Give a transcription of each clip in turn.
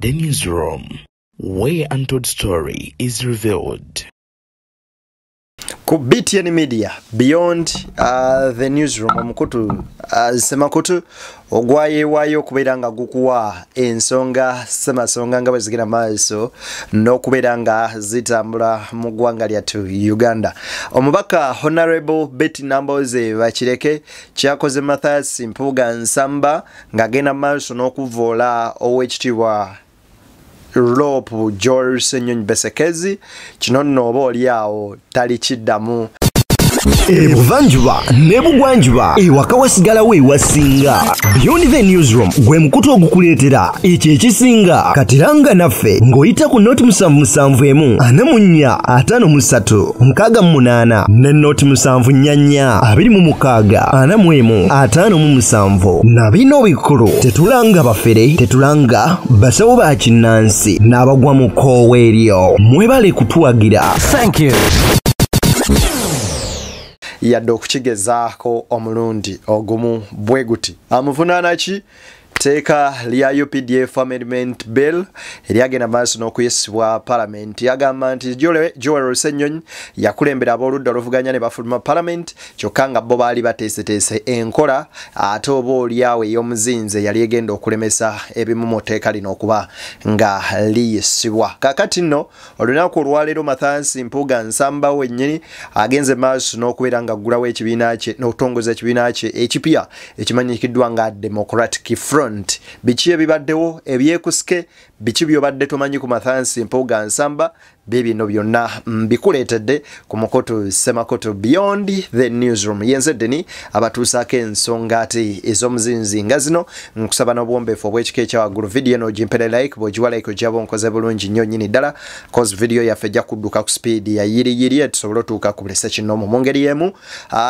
The Newsroom, where untold story is revealed. Ku BTN Media, beyond the newsroom, omukutu semakutu ogwaye wayo kuberanga gukuwa ensonga semasonga nga bwezigira maaso n'okuberanga zitambula mu ggwanga lyattu Uganda. Omubaka Honorable Betty Namboze Bakireke kyakoze Mathias Mpuuga Nsamba ng'agenda maaso n'okuvoola Oweekitiibwa Rope George Ssenyonyi Besekezi kino nno oba oliawo tali kiddamu. Ebuvanjuba nebugwanjuba ewaka wasigalawo ewasinga. Beyond the Newsroom gwe mukutu ogukuleetera ekyo ekisinga katiranga naffe ng'oyita ku noti 771 ne noti 744 na bino bikulu tetulanga bafere tetulanga basawo ba kinnansi n'abagwa mu koowa eryo mwebale kutuwagira. Thank you. Yadde okukigezaako omulundi ogumu bwe guti amuvunaana ki teeka lya UPDF Amendment Bill eryagenda maaso n'okuyisibwa Parliament. Yagamba nti Joel Ssenyonyi yakulembera ab'oludda oluvuganya ne bafuluma Parliament kyokka nga bo baali bateeseteese enkola ate oba oliawo ey'omuzinze yali egenda okulemesa ebimu mu tteeka lino okuba nga liyisibwa. Kaakati nno olunaku olwaleero Mathias Mpuuga Nsamba wennyini agenze maaso n'okubeera nga aggulawo ekibiina kye n'okutongoza ekibiina kye ekipya ekimanyikiddwa nga Democratic Front. Biki ebibaddewo ebyekuske biki byobadde tomanyi ku Mathias Mpuuga Nsamba bibino byonna mbikuleetedde ku mukoto semakoto Beyond the Newsroom. Yenzeddeni abatuusaako ensonga ate ez'omuzinzi nga zino nkusaba n'obuwombeefu obw'ekika ekyawaggulu video eno gimpere like bw'ogiwa like ogyaba onkoze bulungi nnyo nnyini ddala cause video yaffe ejja kudduka ku speed ya yiriyiri tusobole otuuka ku buli sekinoomu mu ngeri y'emu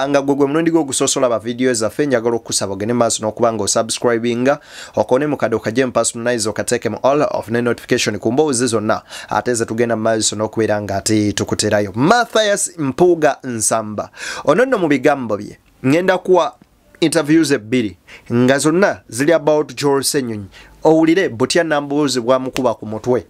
nga gwe mulundi gwo ogusoosola ba video zaffe njagala okukusaba ogende maaso n'okuba nga osubscribinga okone mu kade okagye mu personalize okateeke mu all of ne notification ku mboozi zonna ate ze tugenda maaso n'okubeera nga ate tukuterayo. Mathias Mpuuga Nsamba ono nno mu bigambo bye ngenda kuwa interviews ebbiri nga zonna ziri about George Ssenyonyi owulire butya Nambuuzi bwamukuba ku mutwe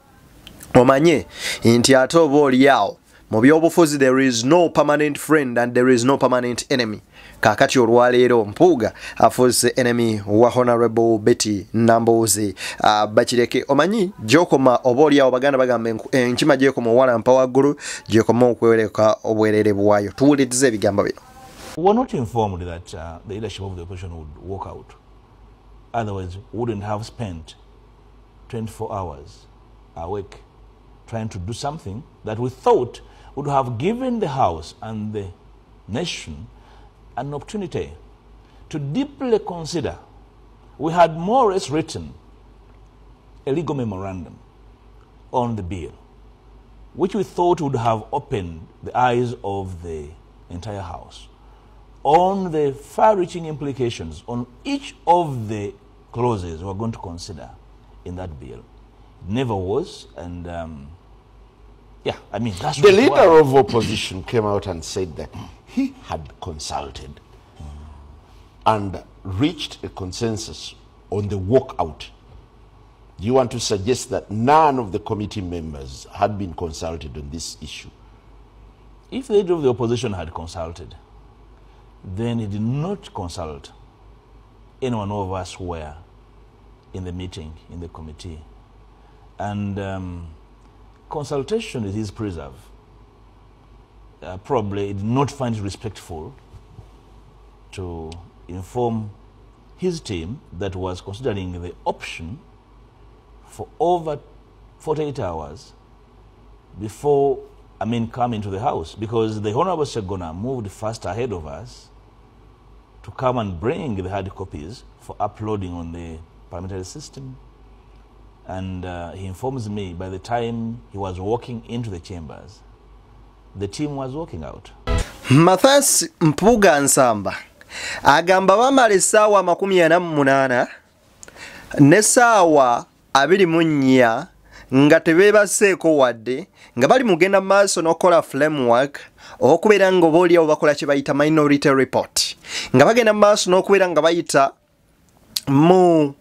omanye nti ate oba oliawo mu byobufuzi there is no permanent friend and there is no permanent enemy. Kaakati olwaleero Mpuuga afuuse enemy wa Honorable Betty Namboze Bakireke. Omanyi gyokoma oba oliawo baganda bagamba enkima gyekoma owalampa waggulu gyekoma okwereka obwerere bwayo. Tuwulirize ebigambo bino. We were not informed that the leadership of the opposition would walk out. Otherwise, we wouldn't have spent 24 hours awake trying to do something that we thought would have given the House and the nation an opportunity to deeply consider. We had more or less written a legal memorandum on the bill, which we thought would have opened the eyes of the entire House on the far-reaching implications on each of the clauses we were going to consider in that bill. It never was, and yeah, I mean, that's the leader of opposition came out and said that he had consulted and reached a consensus on the walkout. Do you want to suggest that none of the committee members had been consulted on this issue? If the leader of the opposition had consulted, then he did not consult any one of us who were in the meeting, in the committee. And consultation is his preserve. Probably he did not find it respectful to inform his team that was considering the option for over 48 hours before coming to the House, because the Honorable Segona moved fast ahead of us to come and bring the hard copies for uploading on the parliamentary system. And he informs me by the time he was walking into the chambers, the team was walking out. Mathias Mpuuga Nsamba agamba bamala essaawa 48 n'essaawa 24 nga tebeebaseeko wadde nga bali mugenda maaso n'okola framework okubeera nga obaoliawo bakola kye bayita minority report nga bagenda maaso n'okubeera nga bayita mu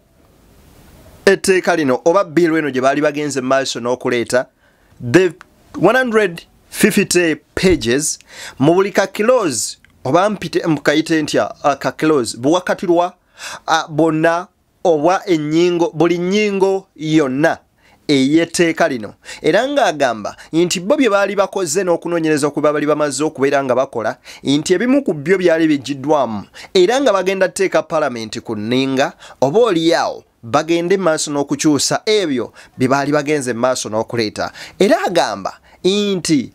etteeka lino oba bill eno gye baali bagenze maaso n'okuleeta the 150 pages mu buli ka clause oba mpite mukayite ntya ka clause buwakatirwa bonna oba ennyingo buli nnyingo yonna ey'etteeka lino era ng'agamba nti bo bye baali bakoze n'okunoonyereza okuba bali bamaze okubeera nga bakola nti ebimu ku byo byali bigiddwamu era nga bagenda tteeka palamenti ku nninga oba oliyaawo bagende maaso n'okukyusa ebyo bye baali bagenze maaso n'okuleeta era agamba nti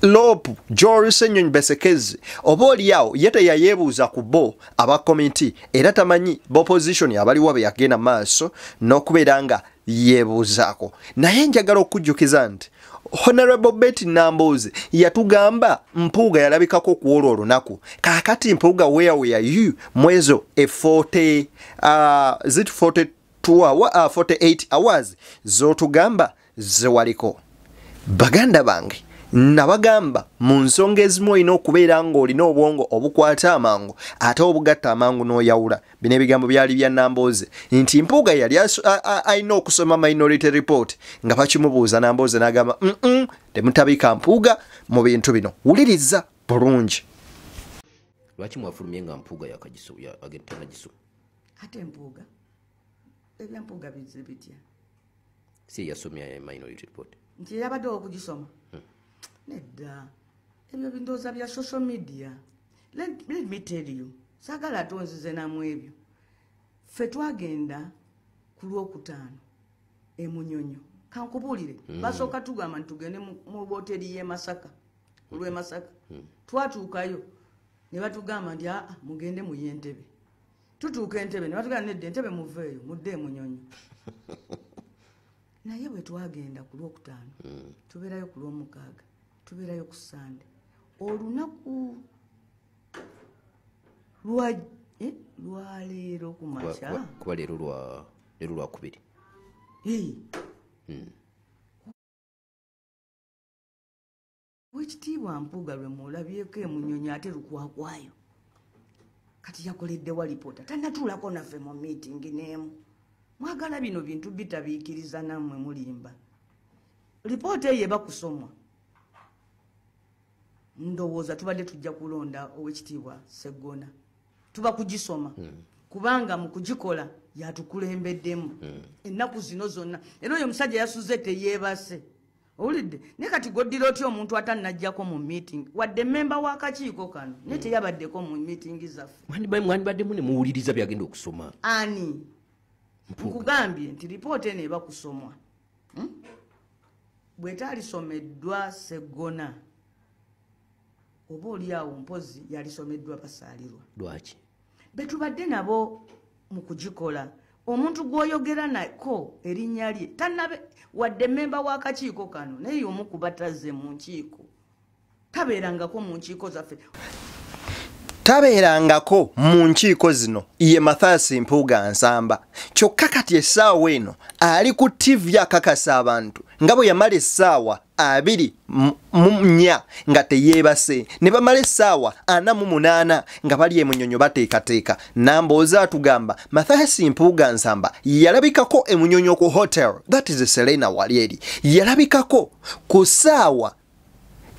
Lopu Joel Ssenyonyi Besekezi oba oliyaawo ye teyayeebuuza ku bo aba komiti era tamanyi b'opposition abaliwo be yagenda maaso n'okubeera nga yeebuuzaako naye njagala okujjukiza nti Honorable Betty Nambooze yatugamba Mpuuga yalabikako ku olwo olunaku kaakati Mpuuga where were you mwezo 48 hours z'otugamba zewaliko baganda bange nabagamba mu nsonga ezimu olina okubeera ng'olina obwongo obukwata amangu ate obugatta amangu n'oyawula bino ebigambo byali bya Nambooze nti Mpuuga yali alina okusoma Minority Report nga bakimubuuza Nambooze n'agamba temutabika Mpuuga mu bintu bino wuliriza bulungi lwaki mwafulumye nga Mpuuga agentanagisoma ate Mpuuga ebya Mpuuga bizibitya si yasomya Minority Report nti yabadde okugisoma nedda ebyo bindooza bya social media let me tell you sagala atonzize namwe ebyo ffe twagenda ku Lwokutaano Munyonyo kankubuulire basooka tugamba ntugende mu hoteli y'e Masaka olw'e Masaka twatuukayo ne batugamba nti mugende mu Yentebe tutuuka Entebe ne batugamba nedda Entebe muveeyo mudde Munyonyo naye bwe twagenda ku Lwokutaano tubeerayo ku Lwomukaaga tubeerayo ku Sande olunaku lwaleero ku makya kuba leero lwakubiri Weekitiibwa Mpuuga lwe muulabyeko Munyonyi ate lukwakwayo kati yakoleddewa lipoota tannatuulako naffe mu meeting n'emu mwagala bino bintu bitabiikiriza nammwe mulimba lipoota eyo eba kusomwa ndowooza tubadde tujja kulonda Oweekitiibwa Sseggona tuba kugisoma kubanga mu kugikola yatukulembeddemu ennaku zino zonna era oyo omusajja yasuze teyeebase owulidde ne kati goddira otya omuntu atannajjako mu meeting wadde memba w'akakiiko kano ne teyabaddeko mu meeting zaffe mwandibaddemu ne muwuliriza byagenda okusoma ani nkugambye nti lipoota eno eba kusomwa bwetaalisomeddwa Sseggona oba oliawo mpozi yalisomeddwa Basaalirwa lwaki betubadde nabo mu kugikola omuntu gw'oyogera nako erinnya lye tannabe wadde memba w'akakiiko kano naye omu kubatazze mu nkiiko tabeerangako mu nkiiko zaffe tabeerangako mu nkiiko zino ye Mathias Mpuuga Nsamba kyokka kati essaawa eno ali ku TV akakasa abantu nga bwe yamala essaawa 24 nga teyeebase ne bamala essaawa 48 nga bali Munyonyo bateekateeka Nambooze atugamba Mathias Mpuuga Nsamba yalabikako Munyonyo ku hotel that is Serena Walieri yalabikako ku ssaawa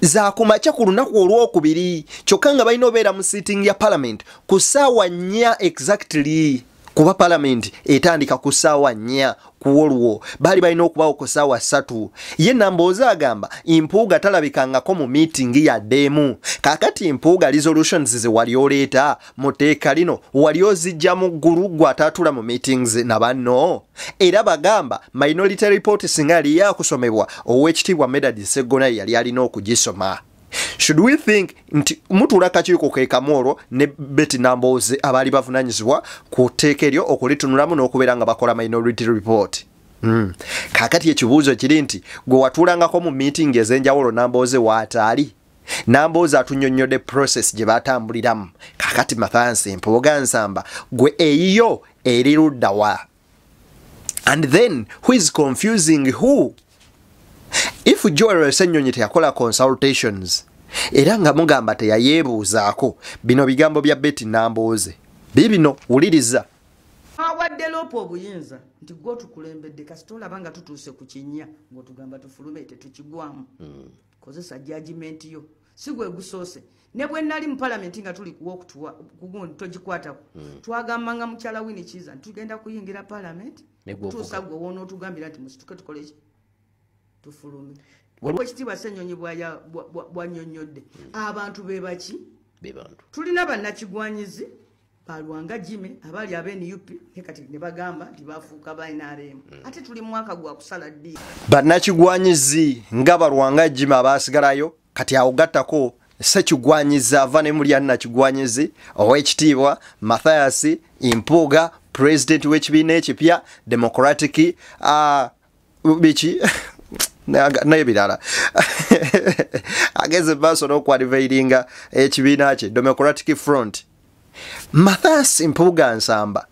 za kumacha ku lunaku olwokubiri kyokka nga balina obeera mu sitting ya parliament ku ssaawa 4 exactly kuba parliament etandika ku ssaawa 4 ku olwo bali balina okubaawo ku ssaawa 3 ye Nambooze agamba Mpuuga talabikangako mu meeting yaddeemu kaakati Mpuuga resolutions ze wali oleeta mu tteeka lino wali ozijja mu ggulu gw'ataatula mu meetings na banno era bagamba Minority Report singa yali yakusomebwa Oweekitiibwa Medard Sseggona yali alina okugisoma. Should we think nti mutuula kakiiko ke kamoolo ne Betty Nambooze abaali bavunanyizibwa ku tteeka eryo okulitunulamu n'okubeera nga bakola Minority Report? Kaakati ekibuuzo kiri nti gwe watuulangako mu meeting ez'enjawulo Nambooze waataali? Nambooze atunnyonnyodde process gye baatambuliramu. Kaakati Mathias Mpuuga Nsamba gwe eyiyo eri ludda wa? And then who is confusing who? If Joel Ssenyonyi teyakola consultations era nga mugamba teyayeebuuzaako bino bigambo bya Betty Nambooze bibino wuliriza bawadde lopo obuyinza nti gwe tukulembedde kasita olaba nga tutuuse ku kinnya ng'otugamba tufulume tetukigwamu kozesa judgment yo si gwe gusoose ne bwe nali mu palamenti nga tuli kugundi togikwatako twagambanga mukyala Winnie Kiza tugenda kuyingira palamenti tuusa gwe wonootugambira nti musituke tukoleki tufulume ekitiibwa Ssenyonyi bw'annyonnyodde abantu be baki tulina bannakigwanyizi balwanga Jimmy abali aba NUP kati ne bagamba nti bafuuka ba NRM ate tuli mu mwaka gwa kusala ddi bannakigwanyizi nga balwanga Jimmy abasigalayo kati awugattako Ssekigwanyizi ava ne muli annakigwanyizi ow'ekitiibwa Mathias Impuuga president w'ekibiina ekipya Democratic biki naye birala ageze maaso n'okwalivayiringa ekibiina kye Democratic Front. Mathias Impuuga Nsamba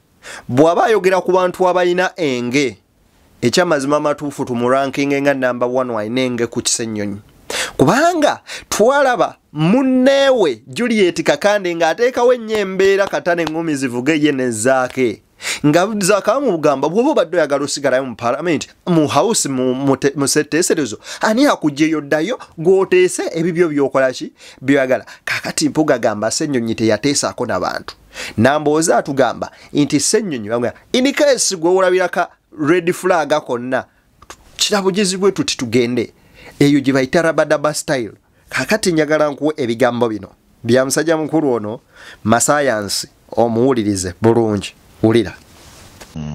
bw'aba ayogera ku bantu abalina enge ekyamazima amatuufu tumurankinge nga number 1 walina enge ku Kisennyonyi kubanga twalaba munneewe Juliet Kakande ng'ateekawo ennyo embeera katane eŋŋumi zivuge ye nezzaake nga zakamu bugamba bw'oba obadde oyagala osigalayo mu palamenti mu house mu setteeserezo ani akugyeyo ddayo gw'oteese ebibyo by'okola ki by'oyagala kaakati Mpuuga gamba Ssenyonyi teyateesaako n'abantu Nambooza atugamba nti Ssenyonyi bamwe in case gwe olabiraka red flag konna kirabugizibwe tuti tugende eyo gye bayita rabadaba style kaakati njagala nkuwe ebigambo bino bya musajja mukulu ono masayansi omuwulirize bulungi ulira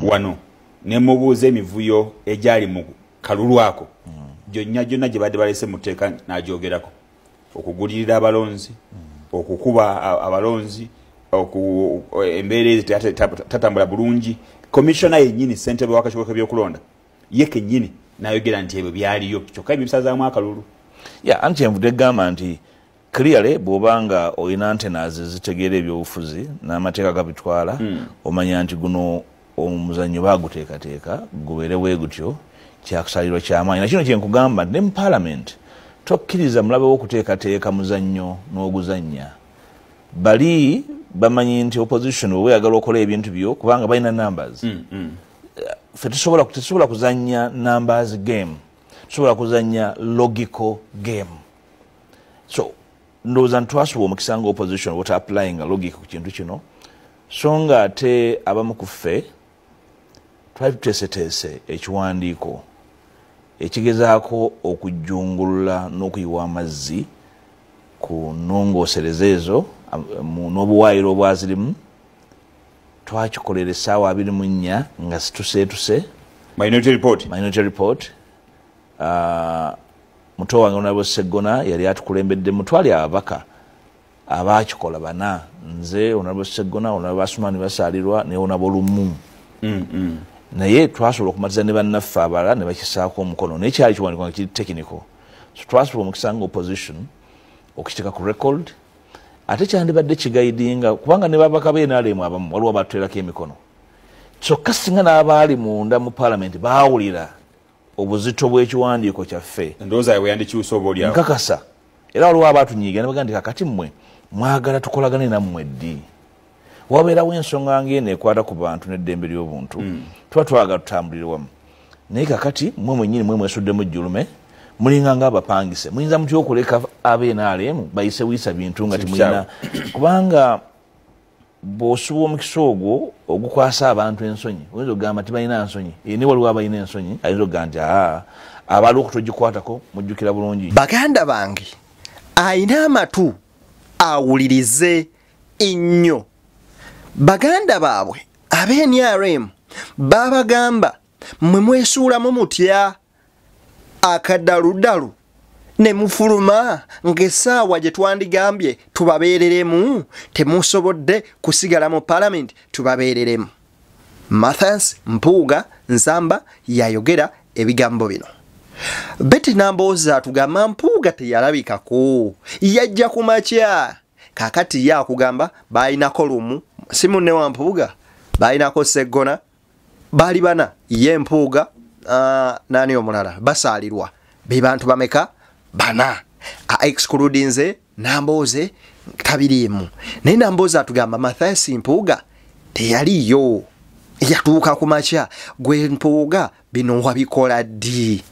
wano ne mubuuza emivuyo egyali mu kalulu ako gyonna gye badde balese mu tteeka n'agyogerako okugulirira abalonzi okukuba abalonzi embeera ezi tatambula bulungi komishona yennyini ssentebe w'akakiiko k'ebyokulonda ye kennyini n'ayogera nti ebyo byaliyo kyokka ebyo bisazaamu akalulu anti envudde egamba nti clearly bw'obanga olina antenas zitegeera ebyobufuzi n'amateeka gabitwala omanya nti guno omuzannyo baaguteekateeka gubeere bwe gutyo kyakusalirwa ky'amaanyi nakino kyenkugamba nti ne mu palamenti tokkiriza mulabe w'okuteekateeka muzannyo n'oguzannya bali bamanyi nti opposition bwe oyagala okola ebintu byo kubanga balina numbers ffe tetusobola kuzannya numbers game tusobola kuzannya logical game so ndowooza ntwasuba omukisa nga opposition wota applying logic ku kintu kino so nga ate abamu ku ffe twali tuteeseteese ekiwandiiko ekigezaako okujjungulula n'okuyiwa amazzi ku nnongoosereza ezo n'obuwaayiro obwazirimu twakikolera essaawa 24 nga situseetuse minority report muto wange Honorable Sseggona yali atukulembedde mutwali ababaka abaakikola bana nze Honorable Sseggona Honorable Asumani Basaalirwa ne Honorable Lumu naye twasobola okumatiza ne bannaffe abalala ne bakisaako omukono naye kyali kiwandiiko nga kiri technical so twasobola omukisa nga opposition okukiteeka ku record ate kyandibadde kigaidinga kubanga ne babaka b'NRM abamu waliwo abatwerako emikono kyokka singa n'abaali munda mu palamenti baawulira obuzito bw'ekiwandiiko kyaffe ndowooza yawe yandikyusa oba oliawo nkakasa era waliwo abaatunyiiga ne bagamba nti kakati mmwe mwagala tukolagane nammwe ddi wabeerawo ensonga ng'eno ekwata ku bantu n'eddembe ly'obuntu tuba twagala tutambulire wamu naye kakati mmwe mwennyini mwe mwesuddemu jjulume mulinga nga abapangise muyinza mutya okuleka ab'NRM bayise buyisa bintu nga timulina kubanga bw'osuba omukisa ogwo ogukwasa abantu ensonyi oyinza okugamba tibalina nsonyi ne waliwo abalina ensonyi ayinza okugamba nti abaali okutogikwatako mujjukira bulungi baganda bange ayina amatu awulirize ennyo baganda baabwe ab'NRM babagamba mmwe mwesuulamu mutya akaddaludalu ne mufuluma ng'essaawa gye twandigambye tubabeereremu temusobodde kusigala mu palamenti tubabeereremu. Mathias Mpuuga Nsamba yayogera ebigambo bino. Betty Nambooza atugamba Mpuuga teyalabikako yajja ku makya kakati ye akugamba baalinako lumu si munne wa Mpuuga baalinako Sseggona baali bana ye Mpuuga nani omulala Basaalirwa be bantu bameka bana excluding nze Nambooze tabirimu naye Nambooze atugamba Mathias Mpuuga teyaliyo yatuuka ku makya gwe Mpuuga bino wabikola ddi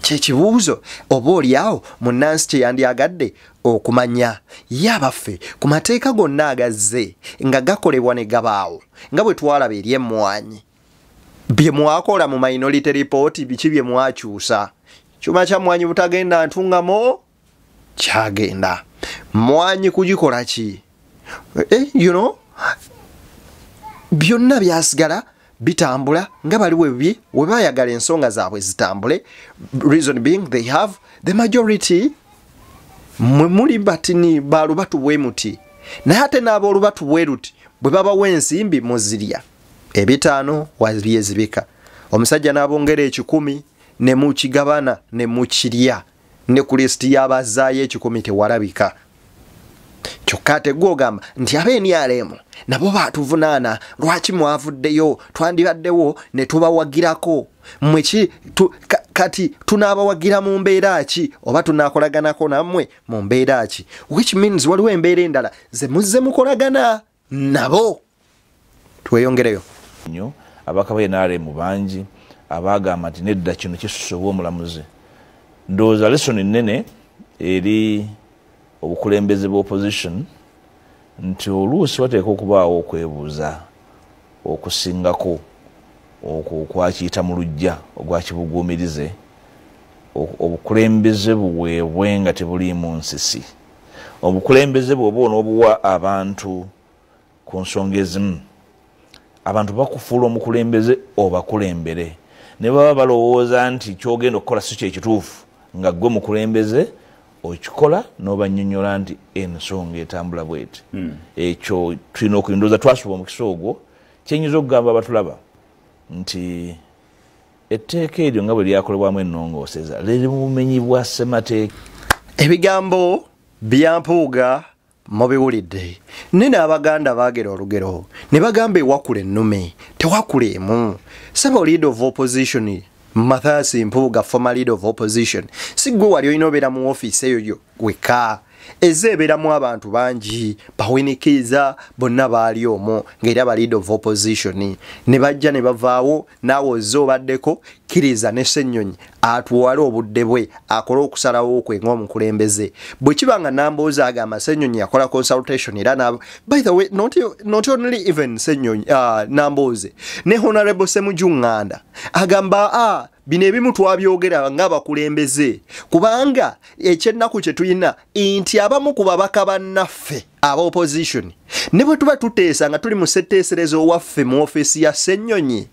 kyekibuuzo oba oliawo munnansi kyeyandyagadde okumanya yabaffe ku mateeka gonna agazze nga gakolebwa ne gabaawo nga bwe twalaba eri emmwanyi bye mwakola mu minority report biki bye mwakyusa kyuma kya mmwanyi butagenda ntungamo kyagenda mmwanyi kugikola ki byonna byasigala bitambula nga baliwe bye we bayagala ensonga zaabwe zitambule reason being they have the majority mwe muli batini balubatu bwe muti naye ate n'aboolubatu bwe ruti bwe babawa ensimbi muzirya ebitaano wabyezibika omusajja n'abongera 10 ne mukigabana ne mukirya ne ku listi y'abazaayo 10 tewalabika kyokka tegwogamba nti ab'NRM nabo baatuvunaana lwaki mwavuddeyo twandibaddewo ne tubawagirako mweki kati tunaabawagira mu mbeera ki oba tunaakolaganako nammwe mu mbeera ki which means waliwo embeera endala ze muzze mukolagana nabo tweyongereyo nnyo abaka b'NRM bangi abaagamba nti nedda kino kisusse obw'omulamuzi ndowooza lesoni nnene eri obukulembeze bw'opposition nti oluusi wateeka okubaawo okwebuuza okusingako okwakiyita mu lujja ogwakibuguumirize obukulembeze buweebwe nga tebuliimu nsisi obukulembeze bw'oba onoobuwa abantu ku nsonga ezimu abantu bakufuula omukulembeze obakulembere ne baba balowooza nti kyogenda okukola si kyekituufu nga gwe mukulembeze okikola n'obannyonnyola nti ensonga etambula bweti ekyo tulina okuyindoza twasuba omukisa ogwo kyenyiza okugamba abatulaba nti etteeka eryo nga bwe lyakolebwamu ennongooseza liri mu bumenyi bwa ssemateeka ebigambo bya Mpuuga mubiwulidde nene abaganda baagera olugero ne bagamba ewakula ennume tewakulemu saba leader of opposition Mathias Mpuuga former leader of opposition sigwe wali olina obeera mu ofiisi eyo weka ezeebeeramu abantu bangi bawinikiza bonna baali omwo ng'era ba leader of opposition ne bajja ne bavaawo naawe ozze obaddeko kkiriza ne Ssennyonyi atuwale obudde bwe akole okusalawo kwe ng'omukulembeze bwe kiba nga Nambooze agamba Ssennyonyi yakola consultation era by the way not only even Ssennyonyi Nambooze ne Honorable Ssemujju Nganda agamba bino ebimu twabyogera ng'abakulembeze kubanga ekyennaku kye tulina nti abamu ku babaka bannaffe aba opposition ne bwe tuba tuteesa nga tuli mu ssetteeserezo waffe mu ofiisi ya Ssennyonyi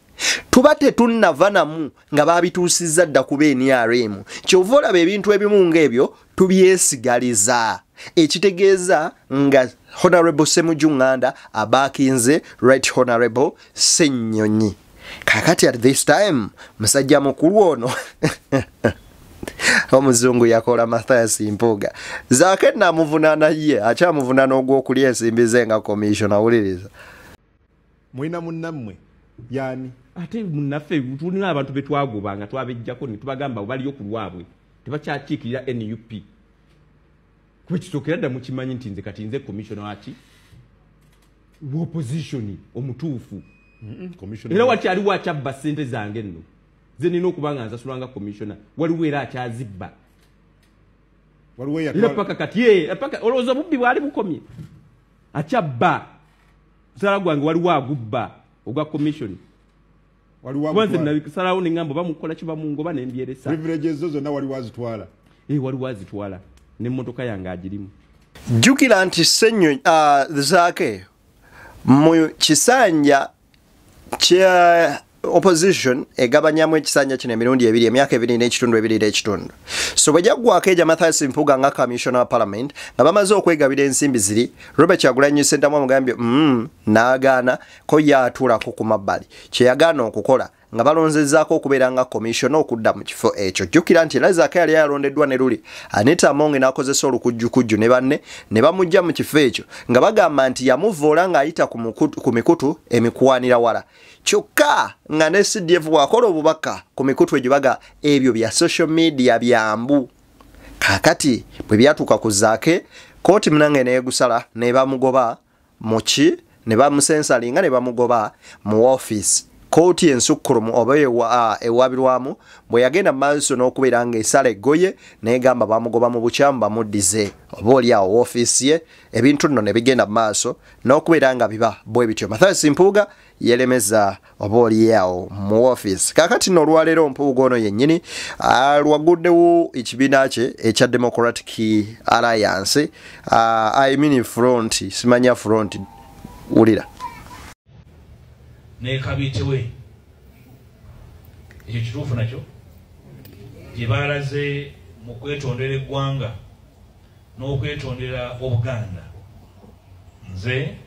tuba tetunnava namu nga baabituusizza dda ku b'NRM kyova olaba ebintu ebimu ng'ebyo tubyesigaliza ekitegeeza nga Honorable Ssemujju Nganda abaakinze Right Honorable Ssennyonyi kakati at this time musajja mukulu ono omuzungu yakola Mathias Mpuuga zaake namuvunaana ye akyamuvunaana ogw'okulya ensimbi ze nga commission awuliriza mwina munnammwe yani ate munnaffe tulina abantu betwagobanga twabejjako ne tubagamba baliyo ku lwabwe tebakyakiikirira NUP kuba kisookera dda mukimanyi nti nze kati nze commissioner waki opposition omutuufu era wakyaliwo akyabba ssente zange nno ze nina okuba nga nsasulanga commissioner waliwo era akyazibba era paka kati olowooza obubbi bwali bukomye akyabba musala gwange waliwo agubba ogwa commission kubanze nabisalawo neŋŋamba bamukola kibamungoba nembyeresa privileges zo zonna waliwo azitwala waliwo azitwala n'emmotoka yange agirimu jjukira nti Ssennyonyi zaake mu kisanja kya opposition egabanyamu ekisanja kino emirundi ebiri emyaka 2.2 so bwe jaggwako eja Mathias Mpuuga nga commissioner wa parliament nga bamaze okwegabira ensimbi ziri Robert Kyagulanyi Ssentamu amugambye n'agaana ko yaatuulako ku mabbali kyeyagaana okukola nga balonzezaako okubeera nga commissioner okudda mu kifo ekyo jjukira nti era zaake yali yalondeddwa ne luli Anita Among n'akozesa olukujjukujju ne banne ne bamujja mu kifo ekyo nga bagamba nti yamuvoola ng'ayita ku mikutu emikwanira wala kyokka nga ne CDF wakola obubaka ku mikutu egyo baga ebyo bya social media byambu kakati bwe byatuuka ku zaake kooti munange neegusala ne bamugoba muki ne bamusensalinga ne bamugoba mu office kooti ensukkulumu oba ewabirwamu bwe yagenda maaso n'okubeera ng'esala eggoye n'egamba bamugoba mu bukyamu bamuddize oba oli awo ofiisi ye ebintu nno ne bigenda mu maaso n'okubeera nga biba bwe bityo. Mathias Mpuuga yelemeza oba oli awo mu ofiisi. Kaakati nno olwaleero Mpuuga ono yennyini lwaguddewo ekibiina kye ekya Democratic Alliance I mean front simanya front wulira ne kabitewe ekyo kituufu nakyo gye baalaze mu kwetondera eggwanga n'okwetondera Obuganda. Nze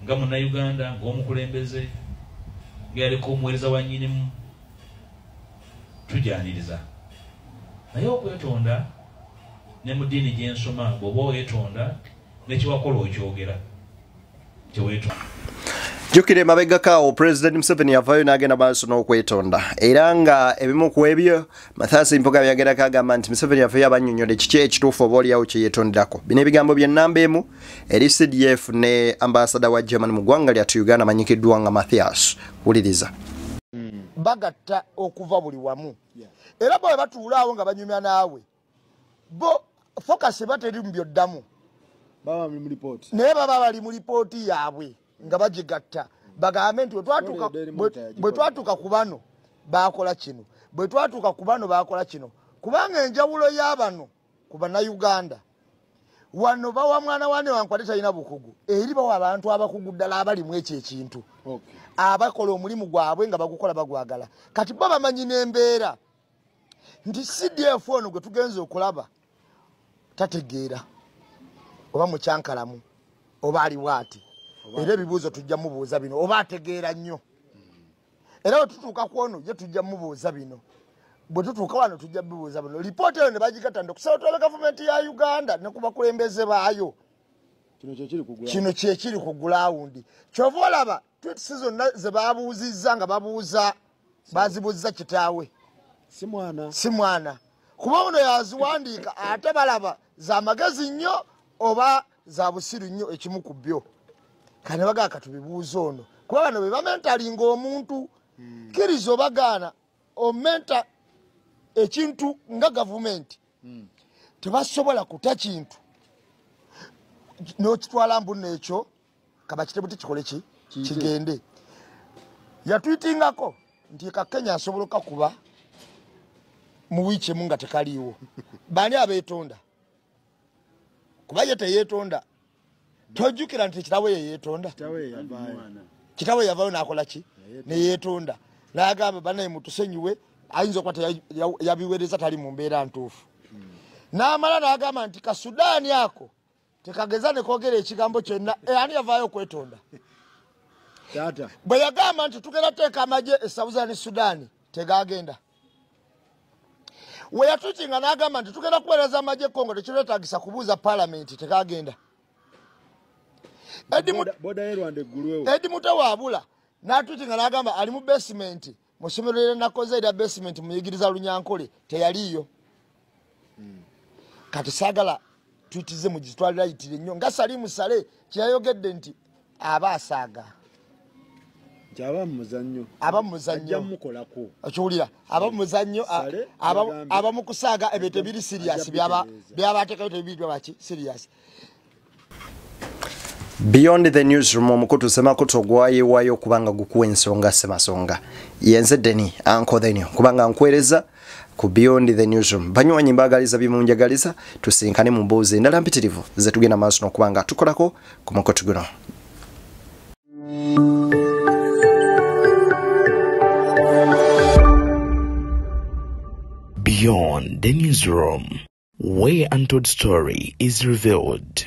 nga Munnayuganda ng'omukulembeze ng'aliko omuweereza wa nnyinimu tujaniriza naye okwetonda ne mu ddiini gye nsoma bw'oba weetonda ne kyewakola okyogera kyeweetonda. Jukire mabegakao President Museveni yavayo n'agenda maaso n'okwetonda era nga ebimu ku ebyo Mathias Mpuuga byagenda kagamba nti Museveni yavayo abannyonnyodde kiki ekituufu oba oliawo kye yeetonderako. Bino ebigambo bye nnamba emu eri CDF ne ambasada wa Germany mu ggwanga lyattu Uganda amanyikiddwa nga Mathias. Wuliriza. Bagatta okuva buli wamu era bwe batuulaawo nga banyumya naawe bo focus bateri mu byoddamu baba mu report naye baba bali mu lipooti yaabwe nga bajigatta bagambe nti bwe twatuuka ku bano baakola kino bwe twatuuka ku bano baakola kino kubanga enjawulo y'abano ku bannayuganda wano bawa mwana wane wankwate talina bukugu eri bawa abantu abakugu ddala abali mu ekyo ekintu abakola omulimu gwabwe nga bagukola bagwagala kati bo bamanyi n'embeera nti CDF ono gwe tugenza okulaba tategeera oba mukyankalamu oba ali bwati era ebibuuzo tujja mubuuza bino oba ategeera nnyo era bwe tutuuka ku ono ye tujja mubuuza bino bwe tutuuka wano tujja bibuuza bino lipoota eyo ne bagigatta ndokusawutula gavumenti ya Uganda ne ku bakulembeze baayo kino kyekiri ku gulawundi kyova olaba twitisi zonna ze babuuzizza nga bazibuuziza kitaawe si mwana kuba ono yaziwandiika ate balaba za magezi nnyo oba za busiru nnyo ekimu ku byo kane bagaka tubibuuza ono kuba bano be bamentalinga omuntu kirizo bagaana omenta ekintu nga gavumenti tebasobola kuta kintu n'okitwala mbu n'ekyo kabakite buti kikole ki kigende yatwitingako nti Kenya asobola okukuba mu wiiki emu nga tekaliiwo bani abeetonda kuba ye teyeetonda tojjukira nti kitawe yeetonda kitawe yavaayo n'akola ki neyeetonda n'agamba banaye mutusenyiwe ayinza okuba yabiweereza tali mu mbeera ntuufu n'amala n'agamba nti ka Sudaani ako tekageza ne koogera ekigambo kyonna ani yavaayo okwetonda bwe yagamba nti tugenda teeka amagye e Southern Sudan tegagenda we yatukinga n'agamba nti tugenda kuweereza amagye Congo tekireetaagisa kubuuza Parliament tegagenda Edi Mutawaabula n'atukinga n'agamba ali mu basement mu ssomero lye nakoze erya basement muyigiriza Lunyankole teyaliiyo kati saagala twitize mu gitwalira yitire nnyo nga Salimu Sale kyeyayogedde nti aba asaaga abamuzannyo okiwulira abamuzannyo abamukusaaga ebyo tebiri serious byabateekayo tebiri baki serious. Beyond the newsroom omukutu semakutu ogwayeewayo kubanga gukuwa ensonga semasonga yenze Deni Uncle Deni kubanga nkwereza ku Beyond the newsroom banywanyi mbagaliza bimunjagaliza tusinkane mu mbuzi endala mpitirivu ze tugenda maaso n'okubanga tukolako ku mukutu guno. Beyond the newsroom, where untold story is revealed.